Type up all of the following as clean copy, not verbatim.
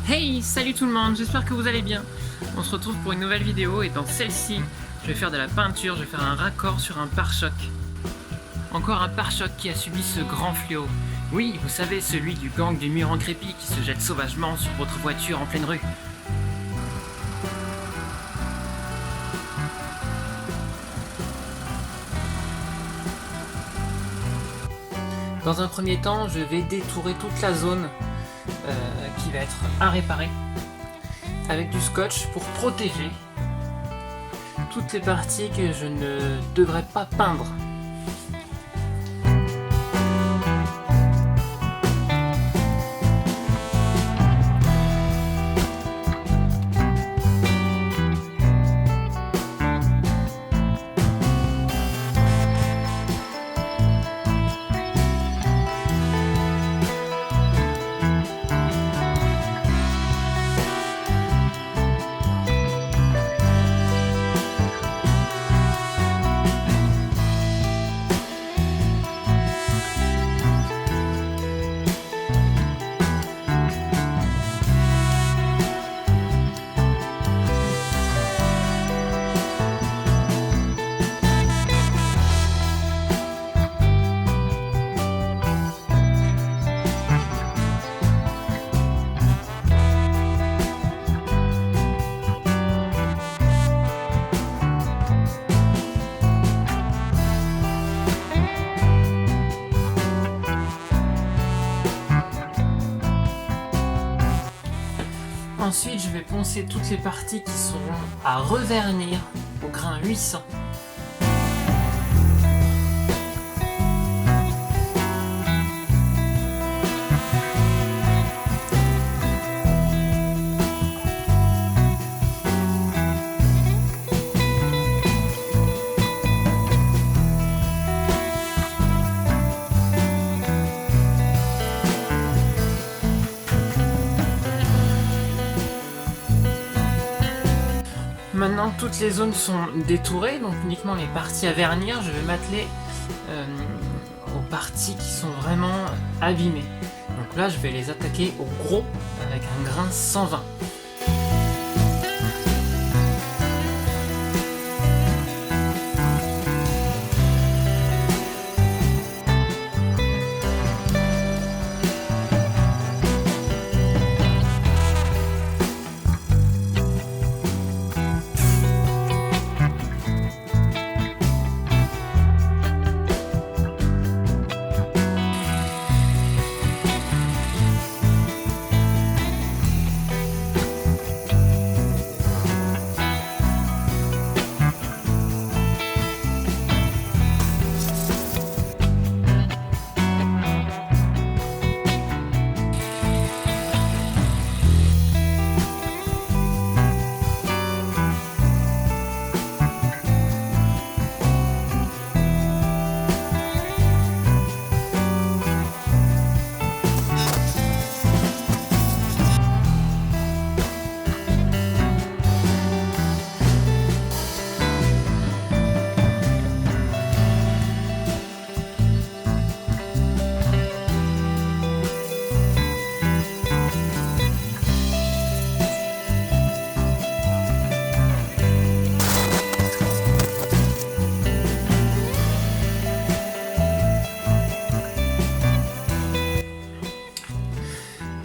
Hey, salut tout le monde, j'espère que vous allez bien. On se retrouve pour une nouvelle vidéo et dans celle-ci, je vais faire de la peinture, je vais faire un raccord sur un pare-choc. Encore un pare-choc qui a subi ce grand fléau. Oui, vous savez, celui du gang du mur en crépi qui se jette sauvagement sur votre voiture en pleine rue. Dans un premier temps, je vais détourer toute la zone qui va être à réparer avec du scotch pour protéger toutes les parties que je ne devrais pas peindre. Ensuite, je vais poncer toutes les parties qui seront à revernir au grain 800. Maintenant, toutes les zones sont détourées, donc uniquement les parties à vernir. Je vais m'atteler aux parties qui sont vraiment abîmées. Donc là, je vais les attaquer au gros avec un grain 120.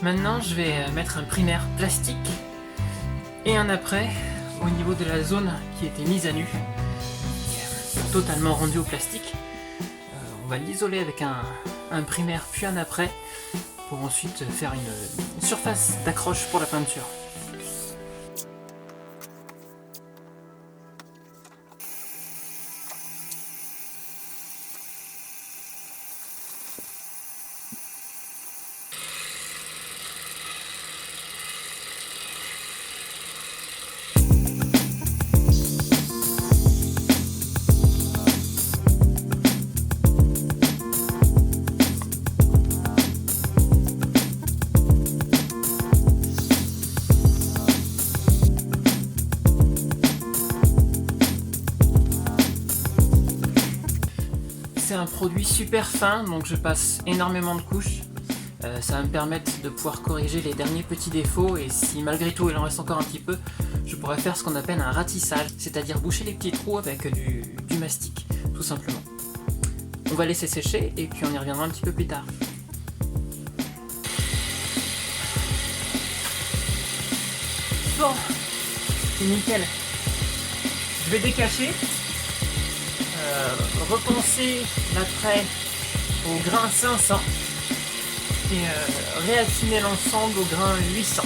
Maintenant, je vais mettre un primaire plastique et un après au niveau de la zone qui était mise à nu, totalement rendue au plastique. On va l'isoler avec un primaire puis un après pour ensuite faire une surface d'accroche pour la peinture. c'est un produit super fin, donc je passe énormément de couches. Ça va me permettre de pouvoir corriger les derniers petits défauts, et si malgré tout il en reste encore un petit peu, je pourrais faire ce qu'on appelle un ratissage, c'est-à-dire boucher les petits trous avec du mastic, tout simplement. On va laisser sécher et puis on y reviendra un petit peu plus tard. Bon, c'est nickel. Je vais décacher, repenser l'attrait au grain 500 et réaffiner l'ensemble au grain 800.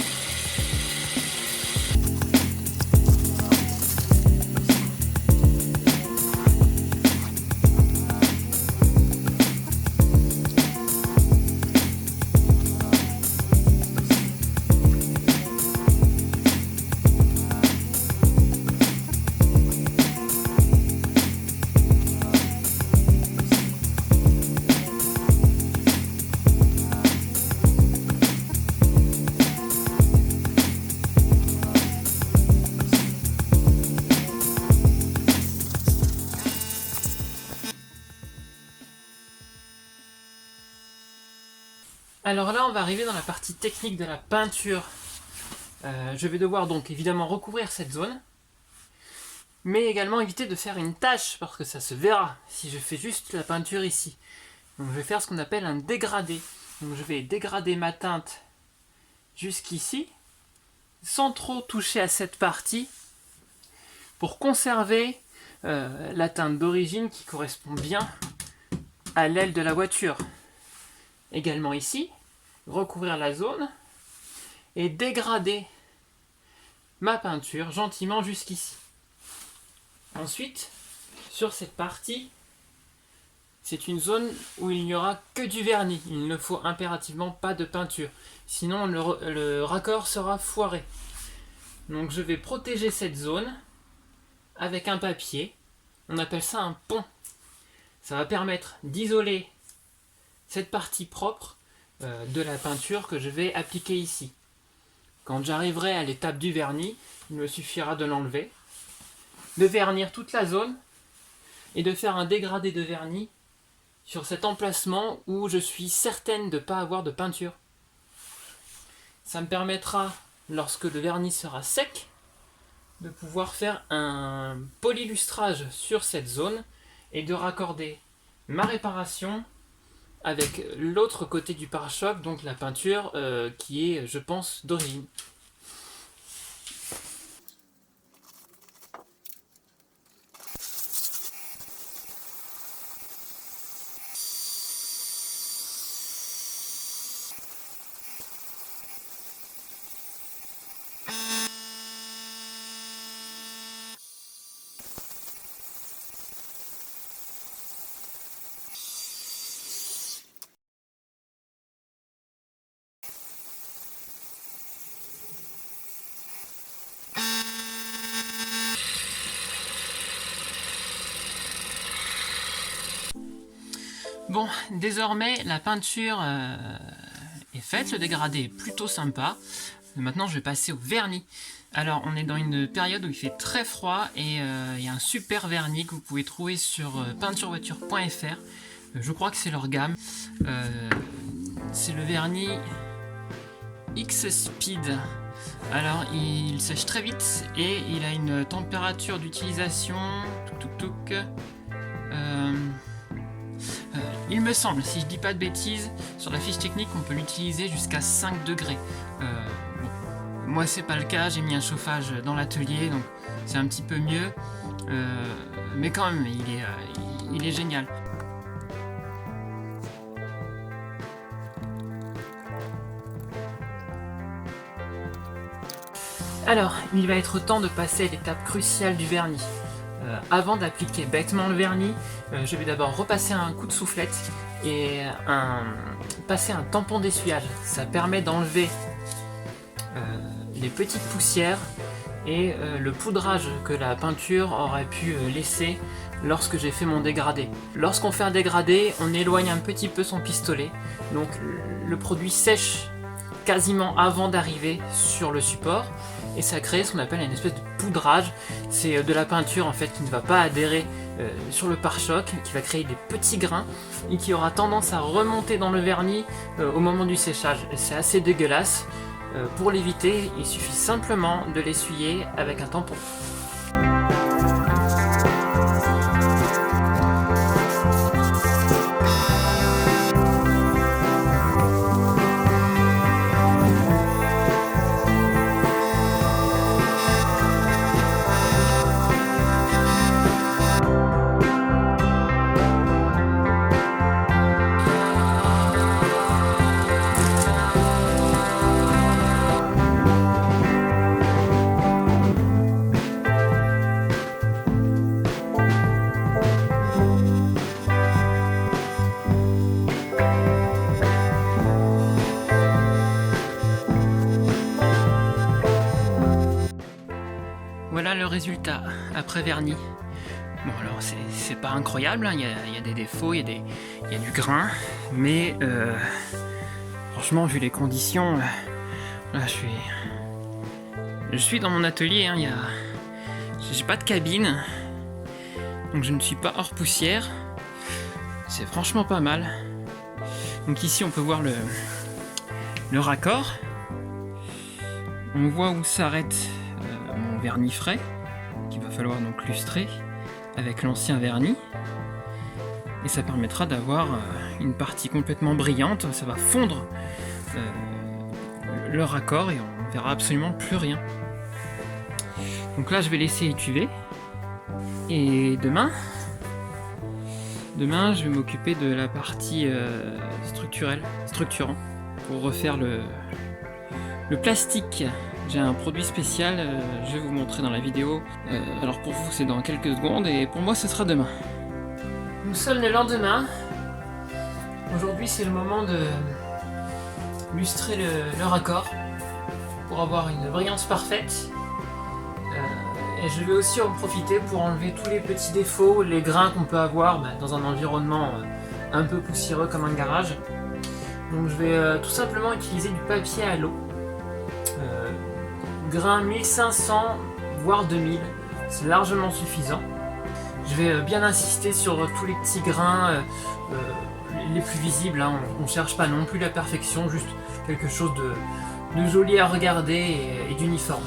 Alors là, on va arriver dans la partie technique de la peinture. Je vais devoir donc évidemment recouvrir cette zone, mais également éviter de faire une tache, parce que ça se verra si je fais juste la peinture ici. Donc je vais faire ce qu'on appelle un dégradé. Donc je vais dégrader ma teinte jusqu'ici, sans trop toucher à cette partie, pour conserver la teinte d'origine qui correspond bien à l'aile de la voiture. Également ici, recouvrir la zone et dégrader ma peinture gentiment jusqu'ici. Ensuite, sur cette partie, c'est une zone où il n'y aura que du vernis. Il ne faut impérativement pas de peinture, sinon le raccord sera foiré. Donc je vais protéger cette zone avec un papier. On appelle ça un pont. Ça va permettre d'isoler cette partie propre de la peinture que je vais appliquer ici. Quand j'arriverai à l'étape du vernis, il me suffira de l'enlever, de vernir toute la zone et de faire un dégradé de vernis sur cet emplacement où je suis certaine de ne pas avoir de peinture. Ça me permettra, lorsque le vernis sera sec, de pouvoir faire un polylustrage sur cette zone et de raccorder ma réparation avec l'autre côté du pare-choc, donc la peinture qui est, je pense, d'origine. Bon, désormais la peinture est faite, le dégradé est plutôt sympa. Maintenant je vais passer au vernis. Alors on est dans une période où il fait très froid et il y a un super vernis que vous pouvez trouver sur peinturevoiture.fr. Je crois que c'est leur gamme. C'est le vernis X-Speed. Alors il sèche très vite et il a une température d'utilisation il me semble, si je dis pas de bêtises, sur la fiche technique on peut l'utiliser jusqu'à 5 degrés. Bon, moi c'est pas le cas, j'ai mis un chauffage dans l'atelier donc c'est un petit peu mieux, mais quand même il est génial. Alors, il va être temps de passer à l'étape cruciale du vernis. Avant d'appliquer bêtement le vernis, je vais d'abord repasser un coup de soufflette et passer un tampon d'essuyage. Ça permet d'enlever les petites poussières et le poudrage que la peinture aurait pu laisser lorsque j'ai fait mon dégradé. Lorsqu'on fait un dégradé, on éloigne un petit peu son pistolet, donc le produit sèche quasiment avant d'arriver sur le support et ça crée ce qu'on appelle une espèce de poudrage. C'est de la peinture en fait qui ne va pas adhérer sur le pare-choc, qui va créer des petits grains et qui aura tendance à remonter dans le vernis au moment du séchage. C'est assez dégueulasse. Pour l'éviter, il suffit simplement de l'essuyer avec un tampon. Voilà le résultat après vernis. Bon alors c'est pas incroyable, hein. Il y a des défauts, il y a du grain, mais franchement vu les conditions, là je suis dans mon atelier, hein. J'ai pas de cabine, donc je ne suis pas hors poussière. C'est franchement pas mal. Donc ici on peut voir le raccord. On voit où s'arrête mon vernis frais, qu'il va falloir donc lustrer avec l'ancien vernis. Et ça permettra d'avoir une partie complètement brillante. Ça va fondre le raccord et on ne verra absolument plus rien. Donc là je vais laisser étuver. Et demain je vais m'occuper de la partie structurant pour refaire le plastique. J'ai un produit spécial, je vais vous montrer dans la vidéo. Alors pour vous c'est dans quelques secondes et pour moi ce sera demain. Nous sommes le lendemain. Aujourd'hui c'est le moment de lustrer le raccord pour avoir une brillance parfaite. Et je vais aussi en profiter pour enlever tous les petits défauts, les grains qu'on peut avoir dans un environnement un peu poussiéreux comme un garage. Donc je vais tout simplement utiliser du papier à l'eau. Grain 1500 voire 2000, c'est largement suffisant. Je vais bien insister sur tous les petits grains les plus visibles, hein. On ne cherche pas non plus la perfection, juste quelque chose de joli à regarder et d'uniforme.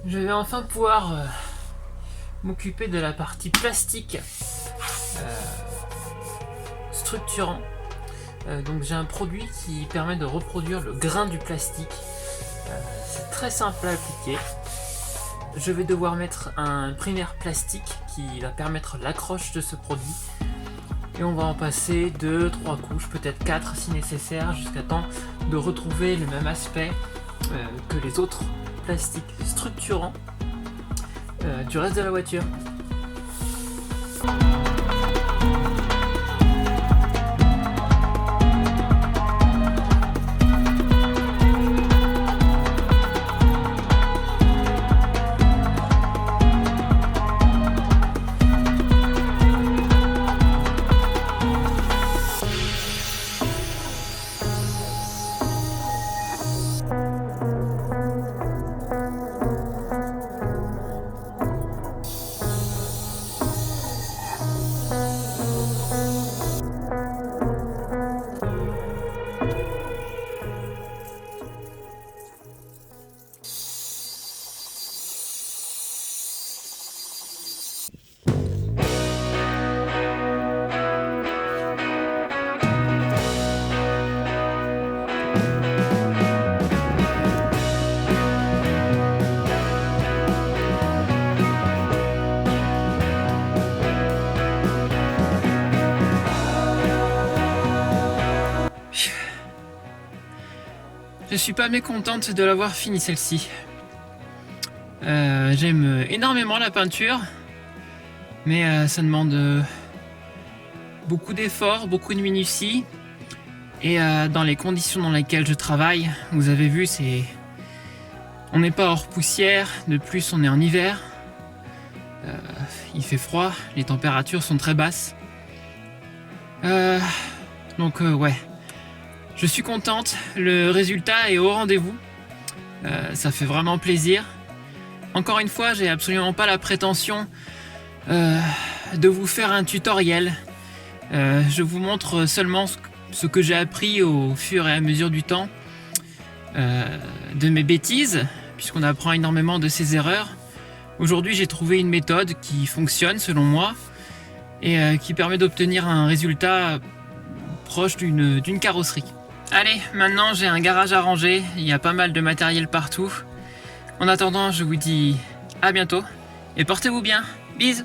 Je vais enfin pouvoir m'occuper de la partie plastique structurant. Donc j'ai un produit qui permet de reproduire le grain du plastique. C'est très simple à appliquer. Je vais devoir mettre un primaire plastique qui va permettre l'accroche de ce produit. Et on va en passer 2-3 couches, peut-être 4 si nécessaire, jusqu'à temps de retrouver le même aspect que les autres plastiques structurants du reste de la voiture. Je suis pas mécontente de l'avoir fini celle-ci. J'aime énormément la peinture, mais ça demande beaucoup d'efforts, beaucoup de minutie. Et dans les conditions dans lesquelles je travaille, vous avez vu, on n'est pas hors poussière, de plus on est en hiver. Il fait froid, les températures sont très basses. Donc ouais, je suis contente, le résultat est au rendez-vous. Ça fait vraiment plaisir. Encore une fois, j'ai absolument pas la prétention de vous faire un tutoriel. Je vous montre seulement ce que j'ai appris au fur et à mesure du temps, de mes bêtises, puisqu'on apprend énormément de ses erreurs. Aujourd'hui, j'ai trouvé une méthode qui fonctionne selon moi et qui permet d'obtenir un résultat proche d'une carrosserie. Allez, maintenant j'ai un garage à ranger, il y a pas mal de matériel partout. En attendant, je vous dis à bientôt et portez-vous bien. Bisous.